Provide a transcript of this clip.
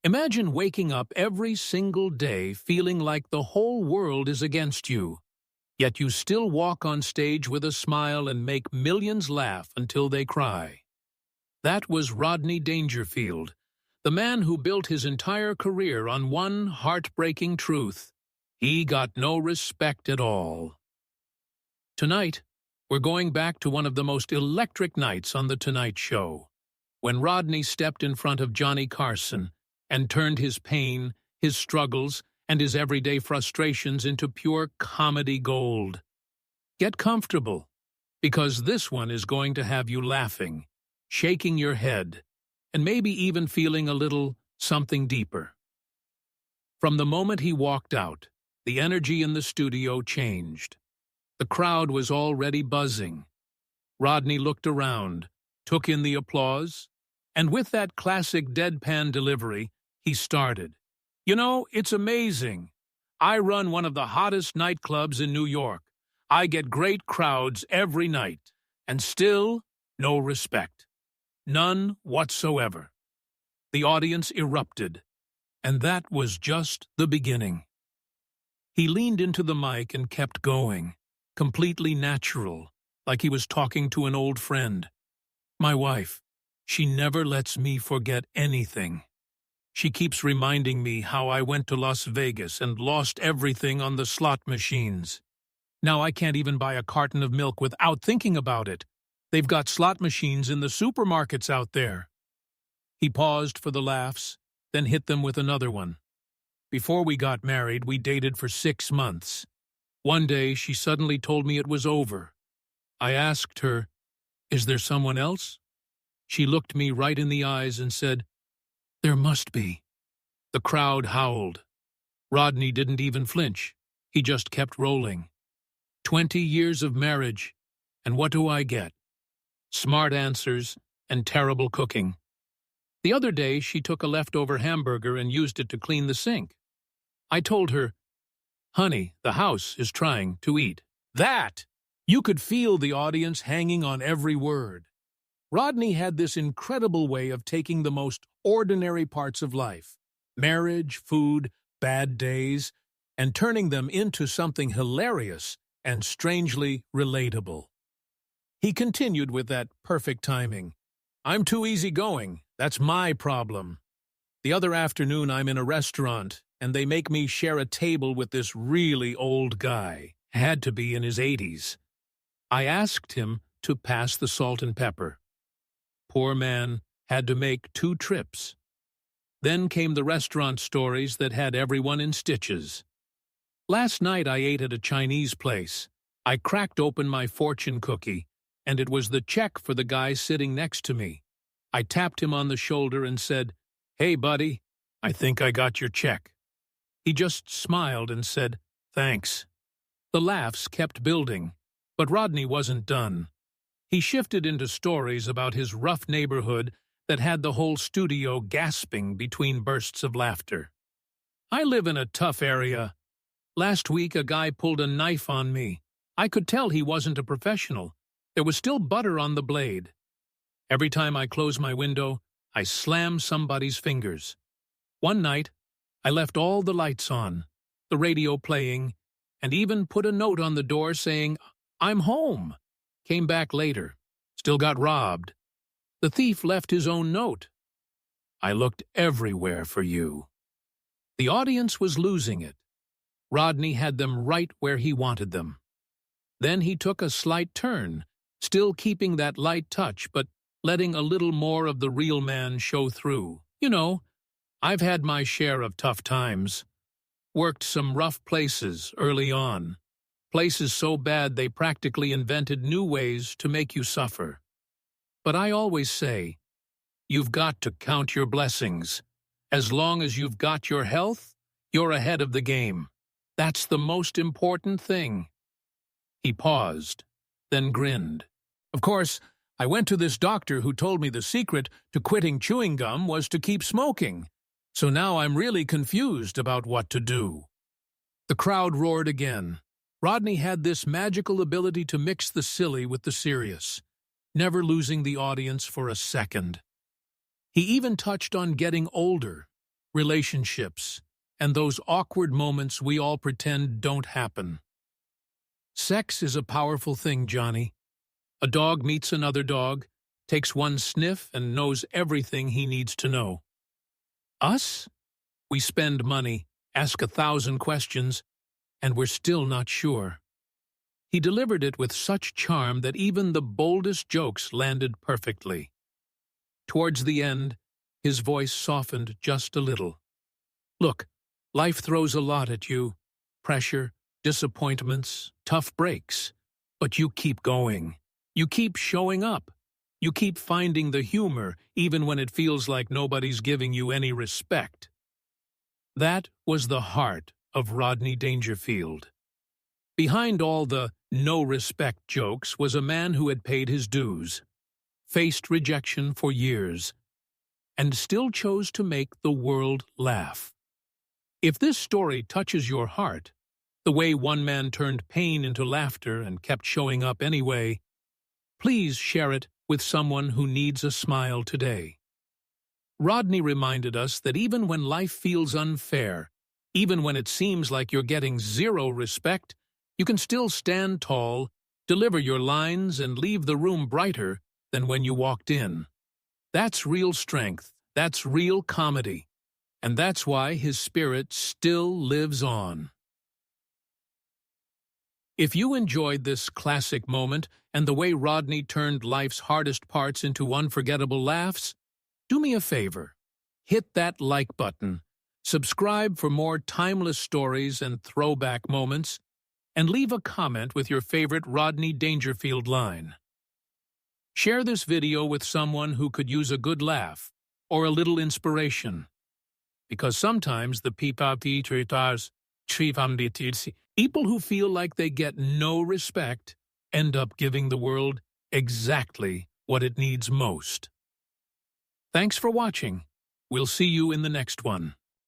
Imagine waking up every single day feeling like the whole world is against you, yet you still walk on stage with a smile and make millions laugh until they cry. That was Rodney Dangerfield, the man who built his entire career on one heartbreaking truth: he got no respect at all. Tonight, we're going back to one of the most electric nights on The Tonight Show, when Rodney stepped in front of Johnny Carson and turned his pain, his struggles, and his everyday frustrations into pure comedy gold. Get comfortable, because this one is going to have you laughing, shaking your head, and maybe even feeling a little something deeper. From the moment he walked out, the energy in the studio changed. The crowd was already buzzing. Rodney looked around, took in the applause, and with that classic deadpan delivery, he started. You know, it's amazing. I run one of the hottest nightclubs in New York. I get great crowds every night, and still no respect. None whatsoever. The audience erupted, and that was just the beginning. He leaned into the mic and kept going, completely natural, like he was talking to an old friend. My wife, she never lets me forget anything. She keeps reminding me how I went to Las Vegas and lost everything on the slot machines. Now I can't even buy a carton of milk without thinking about it. They've got slot machines in the supermarkets out there. He paused for the laughs, then hit them with another one. Before we got married, we dated for 6 months. One day, she suddenly told me it was over. I asked her, "Is there someone else?" She looked me right in the eyes and said, "There must be." The crowd howled. Rodney didn't even flinch. He just kept rolling. 20 years of marriage, and what do I get? Smart answers and terrible cooking. The other day, she took a leftover hamburger and used it to clean the sink. I told her, "Honey, the house is trying to eat." That! You could feel the audience hanging on every word. Rodney had this incredible way of taking the most ordinary parts of life, marriage, food, bad days, and turning them into something hilarious and strangely relatable. He continued with that perfect timing. "I'm too easygoing. That's my problem. The other afternoon I'm in a restaurant, and they make me share a table with this really old guy. Had to be in his 80s. I asked him to pass the salt and pepper. Poor man had to make 2 trips. Then came the restaurant stories that had everyone in stitches. Last night I ate at a Chinese place. I cracked open my fortune cookie, and it was the check for the guy sitting next to me. I tapped him on the shoulder and said, 'Hey, buddy, I think I got your check.' He just smiled and said, 'Thanks.' The laughs kept building, but Rodney wasn't done. He shifted into stories about his rough neighborhood that had the whole studio gasping between bursts of laughter. "I live in a tough area. Last week a guy pulled a knife on me. I could tell he wasn't a professional. There was still butter on the blade. Every time I close my window, I slam somebody's fingers. One night, I left all the lights on, the radio playing, and even put a note on the door saying, 'I'm home.' Came back later. Still got robbed. The thief left his own note. 'I looked everywhere for you.' The audience was losing it. Rodney had them right where he wanted them. Then he took a slight turn, still keeping that light touch, but letting a little more of the real man show through. You know, I've had my share of tough times. Worked some rough places early on. Places so bad they practically invented new ways to make you suffer. But I always say, you've got to count your blessings. As long as you've got your health, you're ahead of the game. That's the most important thing." He paused, then grinned. "Of course, I went to this doctor who told me the secret to quitting chewing gum was to keep smoking. So now I'm really confused about what to do." The crowd roared again. Rodney had this magical ability to mix the silly with the serious, never losing the audience for a second. He even touched on getting older. relationships, and those awkward moments we all pretend don't happen. Sex is a powerful thing, Johnny. A dog meets another dog, takes one sniff, and knows everything he needs to know. Us? We spend money, ask 1,000 questions, and we're still not sure. He delivered it with such charm that even the boldest jokes landed perfectly. Towards the end, his voice softened just a little. Look, life throws a lot at you. Pressure, disappointments, tough breaks. But you keep going. You keep showing up. You keep finding the humor, even when it feels like nobody's giving you any respect. That was the heart of Rodney Dangerfield. Behind all the no-respect jokes was a man who had paid his dues, faced rejection for years, and still chose to make the world laugh. If this story touches your heart, the way one man turned pain into laughter and kept showing up anyway, please share it with someone who needs a smile today. Rodney reminded us that even when life feels unfair, even when it seems like you're getting zero respect, you can still stand tall, deliver your lines, and leave the room brighter than when you walked in. That's real strength, that's real comedy, and that's why his spirit still lives on. If you enjoyed this classic moment and the way Rodney turned life's hardest parts into unforgettable laughs, do me a favor. Hit that like button, subscribe for more timeless stories and throwback moments, and leave a comment with your favorite Rodney Dangerfield line. Share this video with someone who could use a good laugh or a little inspiration. Because sometimes the people who feel like they get no respect end up giving the world exactly what it needs most. Thanks for watching. We'll see you in the next one.